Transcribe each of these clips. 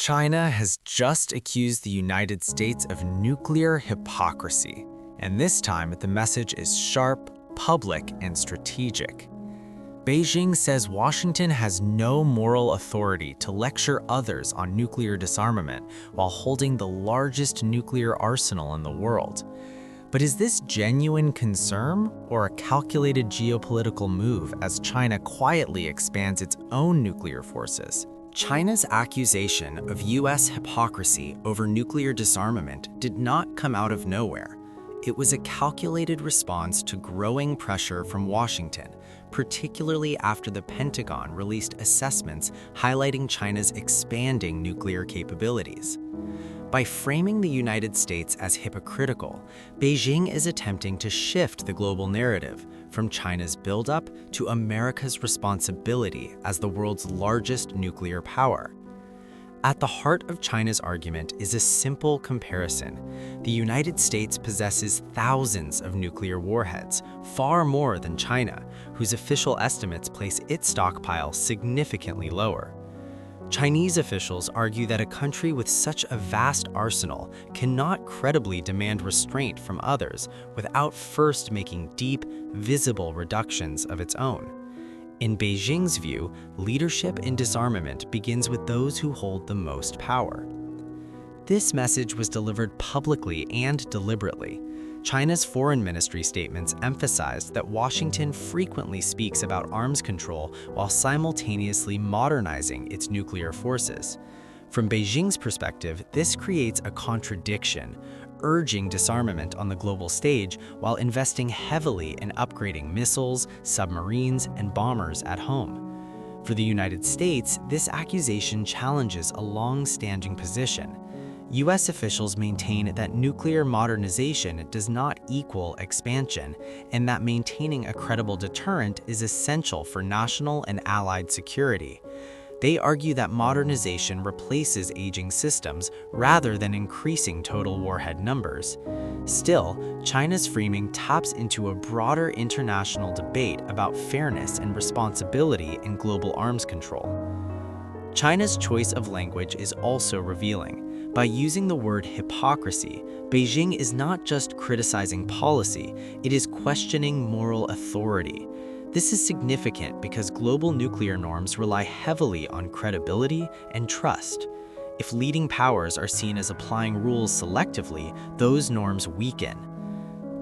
China has just accused the United States of nuclear hypocrisy, and this time the message is sharp, public, and strategic. Beijing says Washington has no moral authority to lecture others on nuclear disarmament while holding the largest nuclear arsenal in the world. But is this genuine concern or a calculated geopolitical move as China quietly expands its own nuclear forces? China's accusation of U.S. hypocrisy over nuclear disarmament did not come out of nowhere. It was a calculated response to growing pressure from Washington, particularly after the Pentagon released assessments highlighting China's expanding nuclear capabilities. By framing the United States as hypocritical, Beijing is attempting to shift the global narrative from China's buildup to America's responsibility as the world's largest nuclear power. At the heart of China's argument is a simple comparison. The United States possesses thousands of nuclear warheads, far more than China, whose official estimates place its stockpile significantly lower. Chinese officials argue that a country with such a vast arsenal cannot credibly demand restraint from others without first making deep, visible reductions of its own. In Beijing's view, leadership in disarmament begins with those who hold the most power. This message was delivered publicly and deliberately. China's foreign ministry statements emphasized that Washington frequently speaks about arms control while simultaneously modernizing its nuclear forces. From Beijing's perspective, this creates a contradiction, urging disarmament on the global stage while investing heavily in upgrading missiles, submarines, and bombers at home. For the United States, this accusation challenges a long-standing position. U.S. officials maintain that nuclear modernization does not equal expansion, and that maintaining a credible deterrent is essential for national and allied security. They argue that modernization replaces aging systems rather than increasing total warhead numbers. Still, China's framing taps into a broader international debate about fairness and responsibility in global arms control. China's choice of language is also revealing. By using the word hypocrisy, Beijing is not just criticizing policy, it is questioning moral authority. This is significant because global nuclear norms rely heavily on credibility and trust. If leading powers are seen as applying rules selectively, those norms weaken.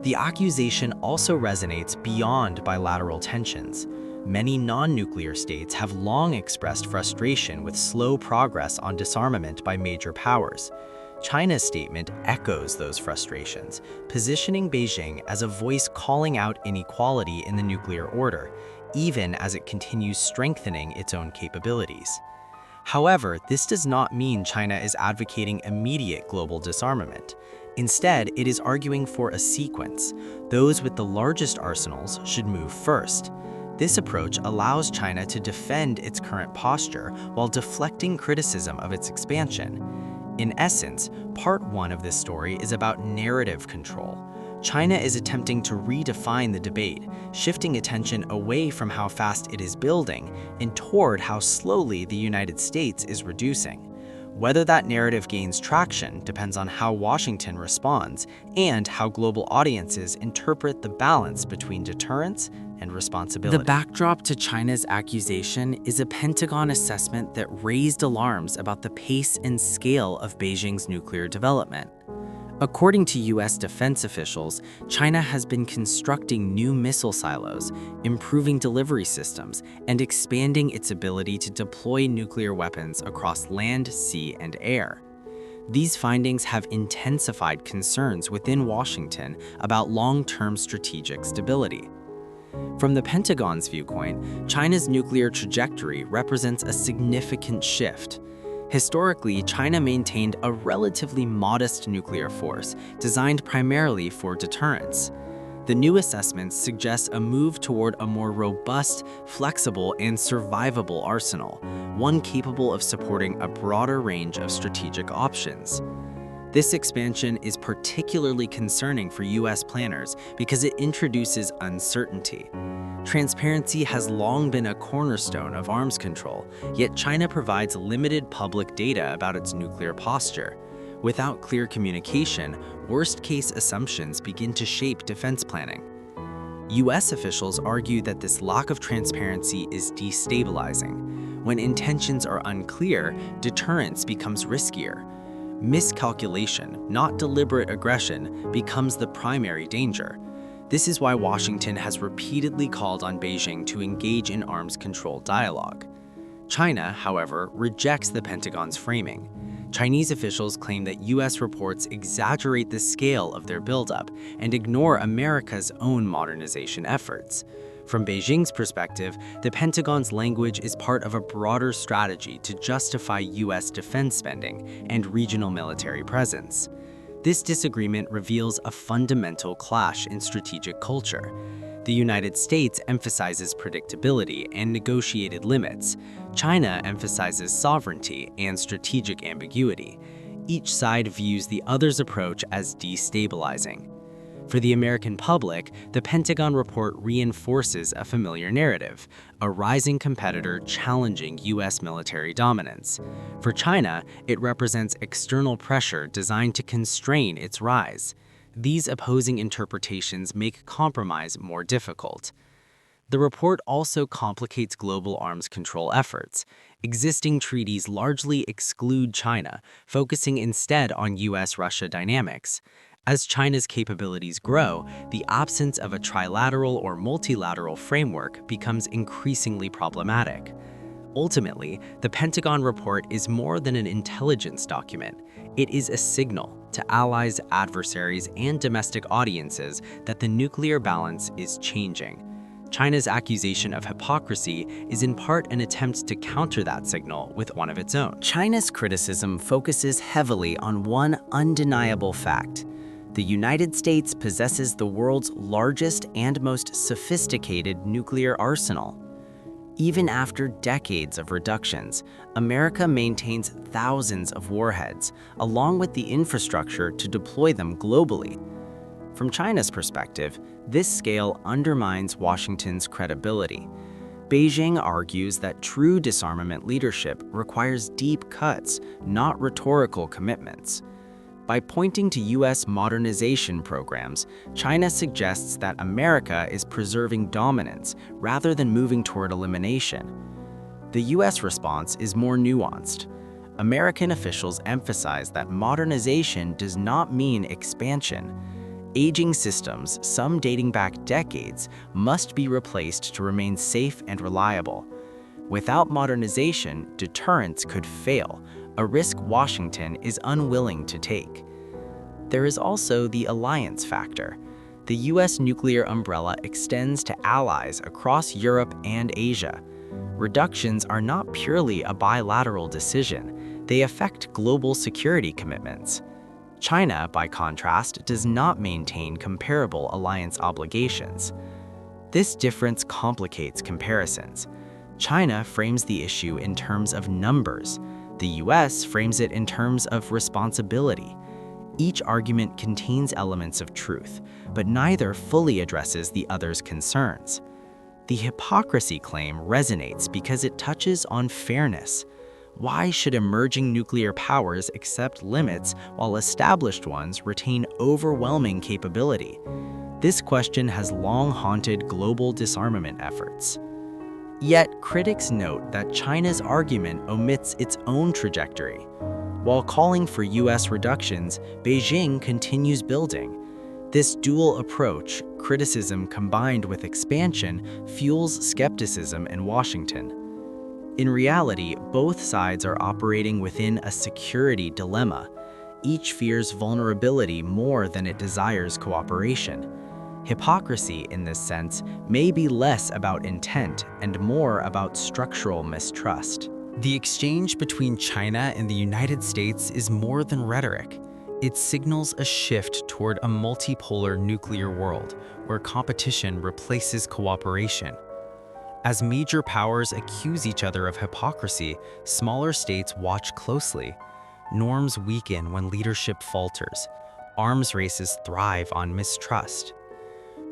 The accusation also resonates beyond bilateral tensions. Many non-nuclear states have long expressed frustration with slow progress on disarmament by major powers. China's statement echoes those frustrations, positioning Beijing as a voice calling out inequality in the nuclear order, even as it continues strengthening its own capabilities. However, this does not mean China is advocating immediate global disarmament. Instead, it is arguing for a sequence. Those with the largest arsenals should move first. This approach allows China to defend its current posture while deflecting criticism of its expansion. In essence, part one of this story is about narrative control. China is attempting to redefine the debate, shifting attention away from how fast it is building and toward how slowly the United States is reducing. Whether that narrative gains traction depends on how Washington responds and how global audiences interpret the balance between deterrence and responsibility. The backdrop to China's accusation is a Pentagon assessment that raised alarms about the pace and scale of Beijing's nuclear development. According to U.S. defense officials, China has been constructing new missile silos, improving delivery systems, and expanding its ability to deploy nuclear weapons across land, sea, and air. These findings have intensified concerns within Washington about long-term strategic stability. From the Pentagon's viewpoint, China's nuclear trajectory represents a significant shift. Historically, China maintained a relatively modest nuclear force designed primarily for deterrence. The new assessments suggest a move toward a more robust, flexible, and survivable arsenal, one capable of supporting a broader range of strategic options. This expansion is particularly concerning for U.S. planners because it introduces uncertainty. Transparency has long been a cornerstone of arms control, yet China provides limited public data about its nuclear posture. Without clear communication, worst-case assumptions begin to shape defense planning. U.S. officials argue that this lack of transparency is destabilizing. When intentions are unclear, deterrence becomes riskier. Miscalculation, not deliberate aggression, becomes the primary danger. This is why Washington has repeatedly called on Beijing to engage in arms control dialogue. China, however, rejects the Pentagon's framing. Chinese officials claim that U.S. reports exaggerate the scale of their buildup and ignore America's own modernization efforts. From Beijing's perspective, the Pentagon's language is part of a broader strategy to justify U.S. defense spending and regional military presence. This disagreement reveals a fundamental clash in strategic culture. The United States emphasizes predictability and negotiated limits. China emphasizes sovereignty and strategic ambiguity. Each side views the other's approach as destabilizing. For the American public, the Pentagon report reinforces a familiar narrative, a rising competitor challenging U.S. military dominance. For China, it represents external pressure designed to constrain its rise. These opposing interpretations make compromise more difficult. The report also complicates global arms control efforts. Existing treaties largely exclude China, focusing instead on U.S.-Russia dynamics. As China's capabilities grow, the absence of a trilateral or multilateral framework becomes increasingly problematic. Ultimately, the Pentagon report is more than an intelligence document. It is a signal to allies, adversaries, and domestic audiences that the nuclear balance is changing. China's accusation of hypocrisy is in part an attempt to counter that signal with one of its own. China's criticism focuses heavily on one undeniable fact. The United States possesses the world's largest and most sophisticated nuclear arsenal. Even after decades of reductions, America maintains thousands of warheads, along with the infrastructure to deploy them globally. From China's perspective, this scale undermines Washington's credibility. Beijing argues that true disarmament leadership requires deep cuts, not rhetorical commitments. By pointing to U.S. modernization programs, China suggests that America is preserving dominance rather than moving toward elimination. The U.S. response is more nuanced. American officials emphasize that modernization does not mean expansion. Aging systems, some dating back decades, must be replaced to remain safe and reliable. Without modernization, deterrence could fail, a risk Washington is unwilling to take. There is also the alliance factor. The U.S. nuclear umbrella extends to allies across Europe and Asia. Reductions are not purely a bilateral decision. They affect global security commitments. China, by contrast, does not maintain comparable alliance obligations. This difference complicates comparisons. China frames the issue in terms of numbers. The U.S. frames it in terms of responsibility. Each argument contains elements of truth, but neither fully addresses the other's concerns. The hypocrisy claim resonates because it touches on fairness. Why should emerging nuclear powers accept limits while established ones retain overwhelming capability? This question has long haunted global disarmament efforts. Yet, critics note that China's argument omits its own trajectory. While calling for U.S. reductions, Beijing continues building. This dual approach, criticism combined with expansion, fuels skepticism in Washington. In reality, both sides are operating within a security dilemma. Each fears vulnerability more than it desires cooperation. Hypocrisy, in this sense, may be less about intent and more about structural mistrust. The exchange between China and the United States is more than rhetoric. It signals a shift toward a multipolar nuclear world where competition replaces cooperation. As major powers accuse each other of hypocrisy, smaller states watch closely. Norms weaken when leadership falters. Arms races thrive on mistrust.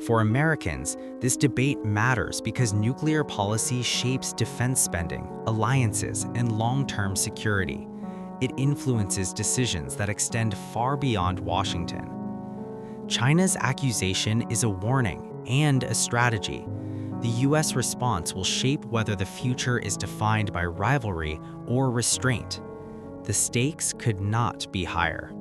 For Americans, this debate matters because nuclear policy shapes defense spending, alliances, and long-term security. It influences decisions that extend far beyond Washington. China's accusation is a warning and a strategy. The U.S. response will shape whether the future is defined by rivalry or restraint. The stakes could not be higher.